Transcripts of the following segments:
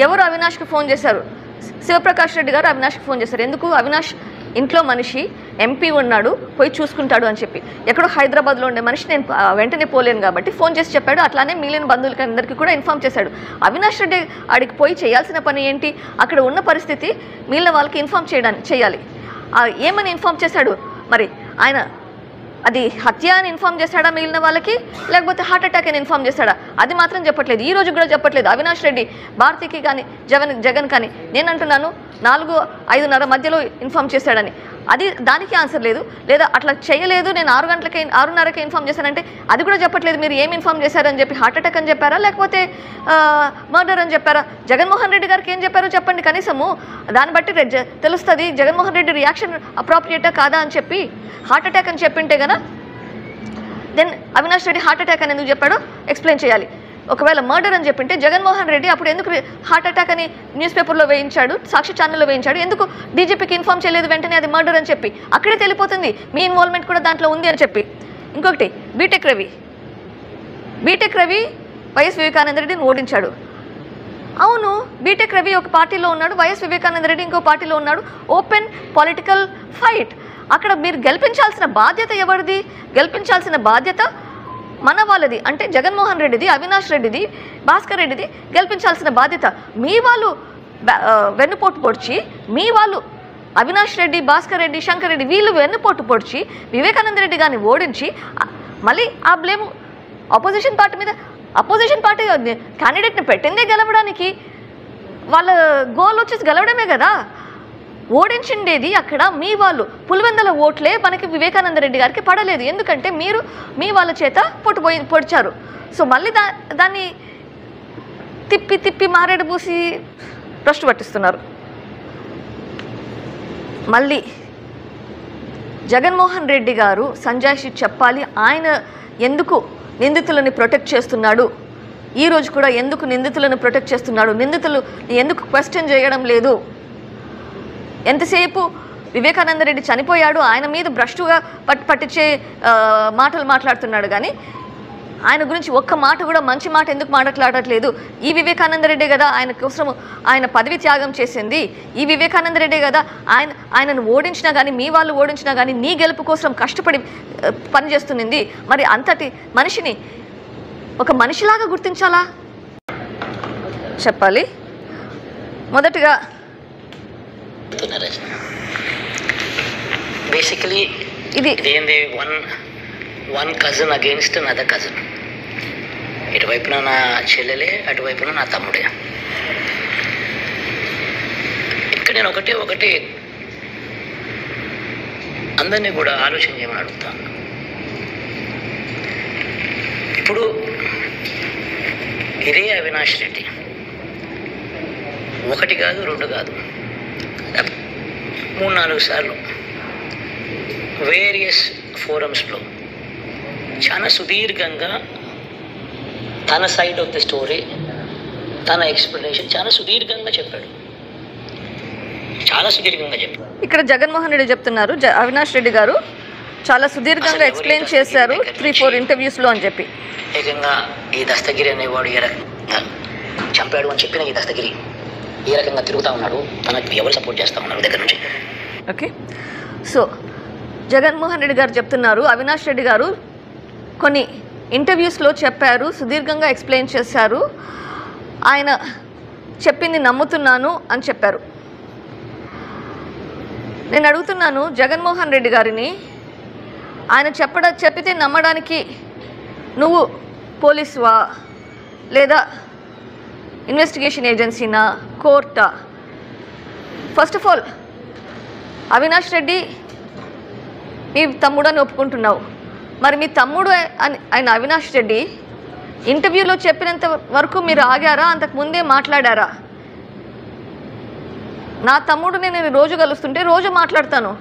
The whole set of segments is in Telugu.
ఎవరు అవినాష్కి ఫోన్ చేశారు? శివప్రకాష్ రెడ్డి గారు అవినాష్కి ఫోన్ చేశారు. ఎందుకు? అవినాష్ ఇంట్లో మనిషి, ఎంపీ ఉన్నాడు, పోయి చూసుకుంటాడు అని చెప్పి. ఎక్కడో హైదరాబాద్లో ఉండే మనిషి నేను వెంటనే పోలేను కాబట్టి ఫోన్ చేసి చెప్పాడు. అట్లానే మిగిలిన బంధువులకి అందరికీ కూడా ఇన్ఫామ్ చేశాడు. అవినాష్ రెడ్డి ఆడికి పోయి చేయాల్సిన పని ఏంటి? అక్కడ ఉన్న పరిస్థితి మిగిలిన వాళ్ళకి ఇన్ఫామ్ చేయాలి. ఏమని ఇన్ఫామ్ చేశాడు? మరి ఆయన అది హత్య అని ఇన్ఫామ్ చేశాడా మిగిలిన వాళ్ళకి, లేకపోతే హార్ట్ అటాక్ అని ఇన్ఫామ్ చేశాడా? అది మాత్రం చెప్పట్లేదు. ఈ రోజు కూడా చెప్పట్లేదు. అవినాష్ రెడ్డి భారతికి కానీ జగన్ కానీ నేను అంటున్నాను 4-5:30 మధ్యలో ఇన్ఫామ్ చేశాడని. అది దానికి ఆన్సర్ లేదు. లేదా అట్లా చేయలేదు, నేను 6:30కే ఇన్ఫామ్ చేశానంటే అది కూడా చెప్పట్లేదు. మీరు ఏం ఇన్ఫామ్ చేశారని చెప్పి హార్ట్ అటాక్ అని చెప్పారా, లేకపోతే మర్డర్ అని చెప్పారా? జగన్మోహన్ రెడ్డి గారికి ఏం చెప్పారో చెప్పండి కనీసము. దాన్ని బట్టి తెలుస్తుంది జగన్మోహన్ రెడ్డి రియాక్షన్ అప్రాప్రియేటా కాదా అని చెప్పి. హార్ట్ అటాక్ అని చెప్పింటే కదా then Avinash Reddy heart attack అని ఎందుకు చెప్పాడో ఎక్స్ప్లెయిన్ చేయాలి. ఒకవేళ మర్డర్ అని చెప్పింటే జగన్మోహన్ రెడ్డి అప్పుడు ఎందుకు హార్ట్ అటాక్ అని న్యూస్ పేపర్లో వేయించాడు, సాక్షి ఛానల్లో వేయించాడు? ఎందుకు డీజీపీకి ఇన్ఫామ్ చేయలేదు వెంటనే అది మర్డర్ అని చెప్పి? అక్కడే తెలిపోతుంది మీ ఇన్వాల్వ్మెంట్ కూడా దాంట్లో ఉంది అని చెప్పి. ఇంకొకటి, బీటెక్ రవి వైఎస్ వివేకానంద రెడ్డిని ఓడించాడు. అవును, బీటెక్ రవి ఒక పార్టీలో ఉన్నాడు, వైఎస్ వివేకానంద రెడ్డి ఇంకో పార్టీలో ఉన్నాడు. Open political fight. అక్కడ మీరు గెలిపించాల్సిన బాధ్యత ఎవరిది? గెలిపించాల్సిన బాధ్యత మన వాళ్ళది. అంటే జగన్మోహన్ రెడ్డిది, అవినాష్ రెడ్డిది, భాస్కర్ రెడ్డిది గెలిపించాల్సిన బాధ్యత. మీ వాళ్ళు వెన్నుపోటు పొడిచి, మీ వాళ్ళు అవినాష్ రెడ్డి, భాస్కర్ రెడ్డి, శంకర్ రెడ్డి వీళ్ళు వెన్నుపోటు పొడిచి వివేకానంద రెడ్డి గారిని ఓడించి మళ్ళీ ఆ బ్లేమ్ అపోజిషన్ పార్టీ మీద. అపోజిషన్ పార్టీ క్యాండిడేట్ని పెట్టిందే గెలవడానికి, వాళ్ళ గోల్ వచ్చేసి గెలవడమే కదా. ఓడించిండేది అక్కడ మీ వాళ్ళు. పులివెందల ఓట్లే మనకి వివేకానంద రెడ్డి గారికి పడలేదు, ఎందుకంటే మీరు మీ వాళ్ళ చేత పొడిచారు. సో మళ్ళీ దాన్ని తిప్పి మారేడు పూసి భ్రష్టు పట్టిస్తున్నారు. మళ్ళీ జగన్మోహన్ రెడ్డి గారు సంజాయిషి చెప్పాలి. ఆయన ఎందుకు నిందితులని ప్రొటెక్ట్ చేస్తున్నాడు, ఈరోజు కూడా ఎందుకు నిందితులను ప్రొటెక్ట్ చేస్తున్నాడు, నిందితులు ఎందుకు క్వశ్చన్ చేయడం లేదు? ఎంతసేపు వివేకానంద రెడ్డి చనిపోయాడు, ఆయన మీద భ్రష్టుగా పట్టించే మాటలు మాట్లాడుతున్నాడు కానీ ఆయన గురించి ఒక్క మాట కూడా మంచి మాట ఎందుకు మాట్లాడట్లేదు? ఈ వివేకానంద రెడ్డి కదా ఆయన కోసం ఆయన పదవి త్యాగం చేసింది. ఈ వివేకానంద రెడ్డి కదా ఆయనను ఓడించినా కానీ, మీ వాళ్ళు ఓడించినా కానీ నీ గెలుపు కోసం కష్టపడి పనిచేస్తున్నది. మరి అంతటి మనిషిని ఒక మనిషిలాగా గుర్తించాలా? చెప్పాలి. మొదటిగా బేసికలీ ఇది ఏంది one cousin against another cousin. ఇటువైపున నా చెల్లెలే, అటువైపున నా తమ్ముడే. ఇక్కడ నేను ఒకటి అందరినీ కూడా ఆలోచన చేయమని అడుగుతాను. ఇప్పుడు ఇదే అవినాష్ రెడ్డి ఒకటి కాదు, రెండు కాదు, 3-4 సార్లు వేరియస్ ఫోరమ్స్లో చాలా సుదీర్ఘంగా తన సైడ్ ఆఫ్ ది స్టోరీ, తన ఎక్స్ప్లెనేషన్ చాలా సుదీర్ఘంగా చెప్పాడు. ఇక్కడ జగన్మోహన్ రెడ్డి చెప్తున్నారు అవినాష్ రెడ్డి గారు చాలా సుదీర్ఘంగా ఎక్స్ప్లెయిన్ చేశారు 3-4 ఇంటర్వ్యూస్లో అని చెప్పి. ఏకంగా ఈ దస్తగిరి అనేవాడు ఏ రకంగా చంపాడు అని చెప్పిన ఈ దస్తగిరి ఏ రకంగా తిరుగుతూ ఉన్నాడు, తనకు ఎవరు సపోర్ట్ చేస్తూ ఉన్నారు దగ్గర నుంచి. ఓకే, సో జగన్మోహన్ రెడ్డి గారు చెప్తున్నారు అవినాష్ రెడ్డి గారు కొన్ని ఇంటర్వ్యూస్లో చెప్పారు, సుదీర్ఘంగా ఎక్స్ప్లెయిన్ చేశారు, ఆయన చెప్పింది నమ్ముతున్నాను అని చెప్పారు. నేను అడుగుతున్నాను జగన్మోహన్ రెడ్డి గారిని, ఆయన చెప్పితే నమ్మడానికి నువ్వు పోలీసువా లేదా ఇన్వెస్టిగేషన్ ఏజెన్సీనా, కోర్టా? First of all Avinash Reddy మీ తమ్ముడు అని ఒప్పుకుంటున్నావు, మరి మీ తమ్ముడు ఆయన అవినాష్ రెడ్డి ఇంటర్వ్యూలో చెప్పినంత వరకు మీరు ఆగారా? అంతకుముందే మాట్లాడారా? నా తమ్ముడు నేను రోజు కలుస్తుంటే రోజు మాట్లాడతాను.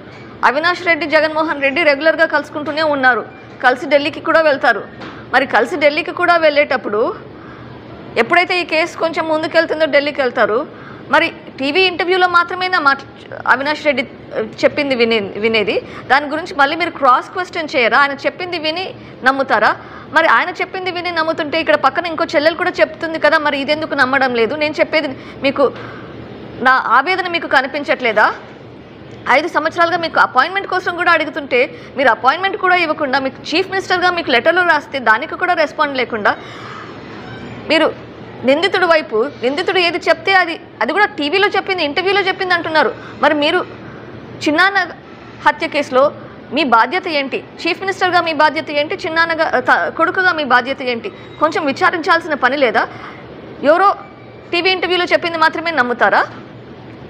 అవినాష్ రెడ్డి జగన్మోహన్ రెడ్డి రెగ్యులర్గా కలుసుకుంటూనే ఉన్నారు, కలిసి ఢిల్లీకి కూడా వెళ్తారు. మరి కలిసి ఢిల్లీకి కూడా వెళ్ళేటప్పుడు ఎప్పుడైతే ఈ కేసు కొంచెం ముందుకెళ్తుందో ఢిల్లీకి వెళ్తారు, మరి టీవీ ఇంటర్వ్యూలో మాత్రమే అవినాష్ రెడ్డి చెప్పింది వినేది, దాని గురించి మళ్ళీ మీరు క్రాస్ క్వశ్చన్ చేయరా? ఆయన చెప్పింది విని నమ్ముతారా? మరి ఆయన చెప్పింది విని నమ్ముతుంటే ఇక్కడ పక్కన ఇంకో చెల్లెలు కూడా చెప్తుంది కదా, మరి ఇదెందుకు నమ్మడం లేదు? నేను చెప్పేది మీకు, నా ఆవేదన మీకు కనిపించట్లేదా? 5 సంవత్సరాలుగా మీకు అపాయింట్మెంట్ కోసం కూడా అడుగుతుంటే మీరు అపాయింట్మెంట్ కూడా ఇవ్వకుండా, మీకు చీఫ్ మినిస్టర్గా మీకు లెటర్లు రాస్తే దానికి కూడా రెస్పాండ్ లేకుండా, మీరు నిందితుడి వైపు, నిందితుడు ఏది చెప్తే అది కూడా టీవీలో చెప్పింది, ఇంటర్వ్యూలో చెప్పింది అంటున్నారు. మరి మీరు చిన్నాన్న హత్య కేసులో మీ బాధ్యత ఏంటి? చీఫ్ మినిస్టర్గా మీ బాధ్యత ఏంటి? చిన్నాన్నగా కొడుకుగా మీ బాధ్యత ఏంటి? కొంచెం విచారించాల్సిన పని లేదా? ఎవరో టీవీ ఇంటర్వ్యూలో చెప్పింది మాత్రమే నమ్ముతారా?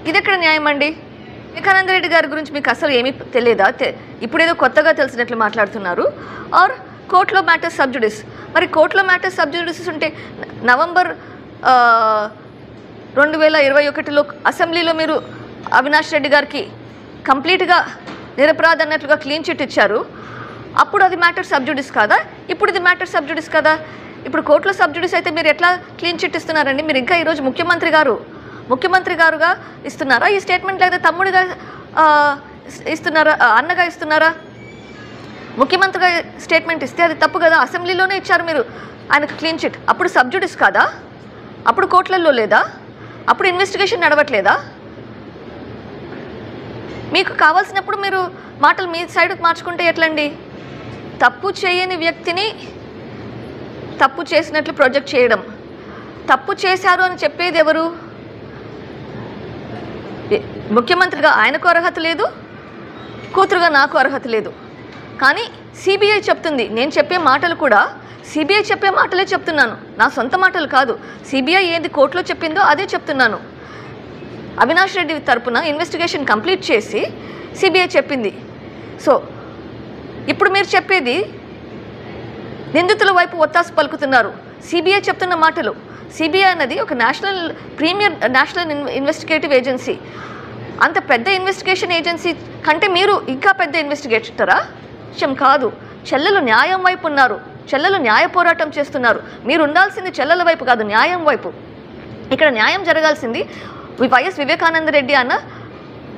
ఇది ఎక్కడ న్యాయం అండి? వివేకానంద రెడ్డి గారి గురించి మీకు అసలు ఏమీ తెలియదా? ఇప్పుడేదో కొత్తగా తెలిసినట్లు మాట్లాడుతున్నారు. ఆర్ కోర్టులో మ్యాటర్స్ సబ్జుడిస్. మరి కోర్టులో మ్యాటర్స్ సబ్జుడిస్ ఉంటే నవంబర్ 2021లో అసెంబ్లీలో మీరు అవినాష్ రెడ్డి గారికి కంప్లీట్గా నిరపరాధ అన్నట్లుగా క్లీన్ చిట్ ఇచ్చారు. అప్పుడు అది మ్యాటర్ సబ్జుడిస్ కాదా? ఇప్పుడు ఇది మ్యాటర్ సబ్జుడిస్ కదా? ఇప్పుడు కోర్టులో సబ్జుడిస్ అయితే మీరు ఎట్లా క్లీన్ చిట్ ఇస్తున్నారండి? మీరు ఇంకా ఈరోజు ముఖ్యమంత్రి గారుగా ఇస్తున్నారా ఈ స్టేట్మెంట్, లేదా తమ్ముడిగా ఇస్తున్నారా, అన్నగా ఇస్తున్నారా? ముఖ్యమంత్రిగా స్టేట్మెంట్ ఇస్తే అది తప్పు కదా? అసెంబ్లీలోనే ఇచ్చారు మీరు ఆయనకు క్లీన్ చిట్. అప్పుడు సబ్జుడిస్ కాదా? అప్పుడు కోర్టులలో లేదా? అప్పుడు ఇన్వెస్టిగేషన్ నడవట్లేదా? మీకు కావాల్సినప్పుడు మీరు మాటలు మీ సైడ్కి మార్చుకుంటే ఎట్లండి? తప్పు చేయని వ్యక్తిని తప్పు చేసినట్లు ప్రొజెక్ట్ చేయడం, తప్పు చేశారు అని చెప్పేది ఎవరు? ముఖ్యమంత్రిగా ఆయనకు అర్హత లేదు, కూతురుగా నాకు అర్హత లేదు. కానీ సిబిఐ చెప్తుంది. నేను చెప్పే మాటలు కూడా సిబిఐ చెప్పే మాటలే చెప్తున్నాను, నా సొంత మాటలు కాదు. సిబిఐ ఏది కోర్టులో చెప్పిందో అదే చెప్తున్నాను. అవినాష్ రెడ్డి తరపున ఇన్వెస్టిగేషన్ కంప్లీట్ చేసి సిబిఐ చెప్పింది. సో ఇప్పుడు మీరు చెప్పేది నిందితుల వైపు ఒత్తాసు పలుకుతున్నారు. సిబిఐ చెప్తున్న మాటలు, సిబిఐ అన్నది ఒక నేషనల్ ఇన్వెస్టిగేటివ్ ఏజెన్సీ. అంత పెద్ద ఇన్వెస్టిగేషన్ ఏజెన్సీ కంటే మీరు ఇంకా పెద్ద ఇన్వెస్టిగేటరా? విషయం కాదు. చెల్లెలు న్యాయం వైపు ఉన్నారు, చెల్లెలు న్యాయ పోరాటం చేస్తున్నారు. మీరు ఉండాల్సింది చెల్లెల వైపు కాదు, న్యాయం వైపు. ఇక్కడ న్యాయం జరగాల్సింది వైఎస్ వివేకానంద రెడ్డి అన్న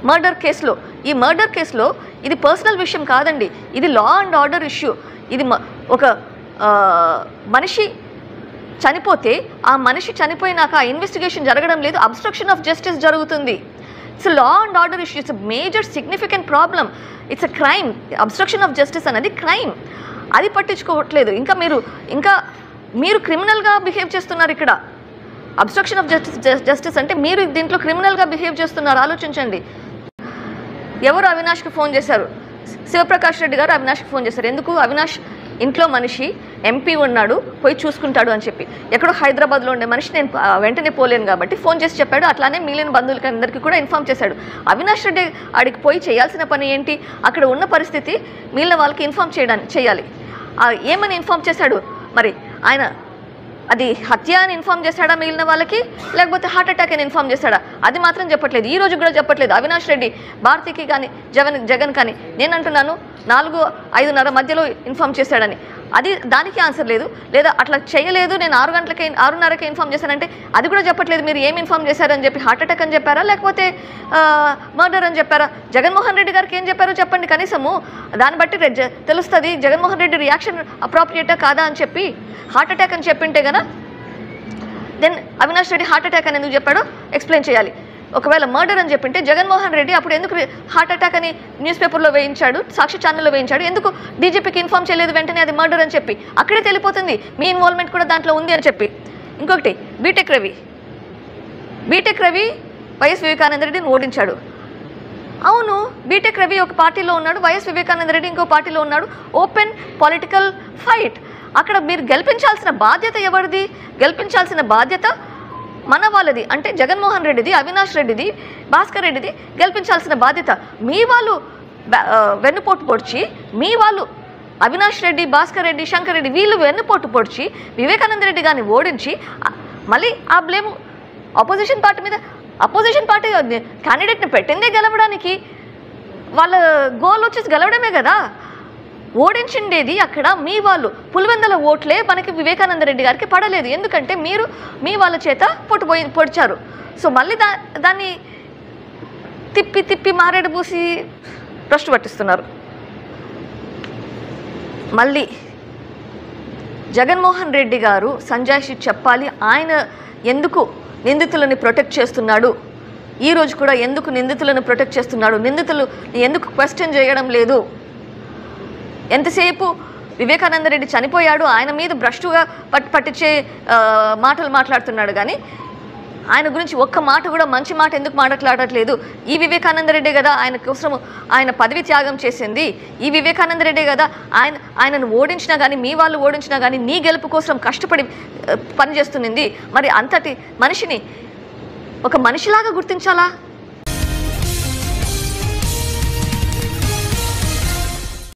మర్డర్ కేసులో. ఈ మర్డర్ కేసులో ఇది పర్సనల్ విషయం కాదండి, ఇది లా అండ్ ఆర్డర్ ఇష్యూ. ఇది ఒక మనిషి చనిపోతే ఆ మనిషి చనిపోయినాక ఆ ఇన్వెస్టిగేషన్ జరగడం లేదు, అబ్స్ట్రక్షన్ ఆఫ్ జస్టిస్ జరుగుతుంది. It's law and order issue, it's major significant problem, it's a crime. Abstraction of justice అనేది క్రైమ్, అది పట్టించుకోవట్లేదు. ఇంకా మీరు క్రిమినల్గా బిహేవ్ చేస్తున్నారు ఇక్కడ. అబ్స్ట్రక్షన్ ఆఫ్ జస్టిస్ అంటే మీరు దీంట్లో క్రిమినల్గా బిహేవ్ చేస్తున్నారు. ఆలోచించండి. ఎవరు అవినాష్కి ఫోన్ చేశారు? శివప్రకాష్ రెడ్డి గారు అవినాష్కి ఫోన్ చేశారు. ఎందుకు? అవినాష్ ఇంట్లో మనిషి, ఎంపీ ఉన్నాడు, పోయి చూసుకుంటాడు అని చెప్పి. ఎక్కడో హైదరాబాద్లో ఉండే మనిషి నేను వెంటనే పోలేను కాబట్టి ఫోన్ చేసి చెప్పాడు. అట్లానే మిగిలిన బంధువులకి అందరికీ కూడా ఇన్ఫామ్ చేశాడు. అవినాష్ రెడ్డి ఆడికి పోయి చేయాల్సిన పని ఏంటి? అక్కడ ఉన్న పరిస్థితి మిగిలిన వాళ్ళకి ఇన్ఫామ్ చేయాలి. ఏమని ఇన్ఫామ్ చేశాడు? మరి ఆయన అది హత్య అని ఇన్ఫామ్ చేశాడా మిగిలిన వాళ్ళకి, లేకపోతే హార్ట్ అటాక్ అని ఇన్ఫామ్ చేశాడా? అది మాత్రం చెప్పట్లేదు, ఈ రోజు కూడా చెప్పట్లేదు. అవినాష్ రెడ్డి భారతికి కానీ జగన్ కానీ నేను అంటున్నాను 4-5:30 మధ్యలో ఇన్ఫామ్ చేశాడని. దానికి ఆన్సర్ లేదు. లేదా అట్లా చేయలేదు, నేను 6:30కి ఇన్ఫామ్ చేశానంటే అది కూడా చెప్పట్లేదు. మీరు ఏం ఇన్ఫామ్ చేశారని చెప్పి హార్ట్ అటాక్ అని చెప్పారా, లేకపోతే మర్డర్ అని చెప్పారా? జగన్మోహన్ రెడ్డి గారికి ఏం చెప్పారో చెప్పండి కనీసము. దాన్ని బట్టి తెలుస్తుంది జగన్మోహన్ రెడ్డి రియాక్షన్ అప్రాప్రియేటా కాదా అని చెప్పి. హార్ట్ అటాక్ అని చెప్పింటే కదా then Avinash Reddy heart attack అని ఎందుకు చెప్పాడో ఎక్స్ప్లెయిన్ చేయాలి. ఒకవేళ మర్డర్ అని చెప్పింటే జగన్మోహన్ రెడ్డి అప్పుడు ఎందుకు హార్ట్ అటాక్ అని న్యూస్ పేపర్లో వేయించాడు, సాక్షి ఛానల్లో వేయించాడు? ఎందుకు డీజీపీకి ఇన్ఫామ్ చేయలేదు వెంటనే అది మర్డర్ అని చెప్పి? అక్కడే తెలిపోతుంది మీ ఇన్వాల్వ్మెంట్ కూడా దాంట్లో ఉంది అని చెప్పి. ఇంకొకటి, బీటెక్ రవి వైఎస్ వివేకానంద రెడ్డిని ఓడించాడు. అవును, బీటెక్ రవి ఒక పార్టీలో ఉన్నాడు, వైఎస్ వివేకానంద రెడ్డి ఇంకో పార్టీలో ఉన్నాడు. Open political fight. అక్కడ మీరు గెలిపించాల్సిన బాధ్యత ఎవరిది? గెలిపించాల్సిన బాధ్యత మన వాళ్ళది. అంటే జగన్మోహన్ రెడ్డిది, అవినాష్ రెడ్డిది, భాస్కర్ రెడ్డిది గెలిపించాల్సిన బాధ్యత. మీ వాళ్ళు వెన్నుపోటు పొడిచి, మీ వాళ్ళు అవినాష్ రెడ్డి, భాస్కర్ రెడ్డి, శంకర్ రెడ్డి వీళ్ళు వెన్నుపోటు పొడిచి వివేకానంద రెడ్డి గారిని ఓడించి మళ్ళీ ఆ బ్లేమ్ అపోజిషన్ పార్టీ మీద. అపోజిషన్ పార్టీ క్యాండిడేట్ని పెట్టిందే గెలవడానికి, వాళ్ళ గోల్ వచ్చేసి గెలవడమే కదా. ఓడించిండేది అక్కడ మీ వాళ్ళు. పులివెందల ఓట్లే మనకి వివేకానంద రెడ్డి గారికి పడలేదు, ఎందుకంటే మీరు మీ వాళ్ళ చేత పొడిచారు. సో మళ్ళీ దాన్ని తిప్పి తిప్పి మారేడు పూసి భ్రష్టు పట్టిస్తున్నారు. మళ్ళీ జగన్మోహన్ రెడ్డి గారు సంజాయిషి చెప్పాలి, ఆయన ఎందుకు నిందితులని ప్రొటెక్ట్ చేస్తున్నాడు, ఈరోజు కూడా ఎందుకు నిందితులను ప్రొటెక్ట్ చేస్తున్నాడు, నిందితులు ఎందుకు క్వశ్చన్ చేయడం లేదు. ఎంతసేపు వివేకానంద రెడ్డి చనిపోయాడు, ఆయన మీద భ్రష్టుగా పట్టించే మాటలు మాట్లాడుతున్నాడు, కానీ ఆయన గురించి ఒక్క మాట కూడా మంచి మాట ఎందుకు మాట్లాడట్లేదు. ఈ వివేకానంద రెడ్డి కదా ఆయన కోసం ఆయన పదవి త్యాగం చేసింది, ఈ వివేకానంద రెడ్డి కదా ఆయనను ఓడించినా కానీ, మీ వాళ్ళు ఓడించినా కానీ నీ గెలుపు కోసం కష్టపడి పనిచేస్తున్నది. మరి అంతటి మనిషిని ఒక మనిషిలాగా గుర్తించాలా?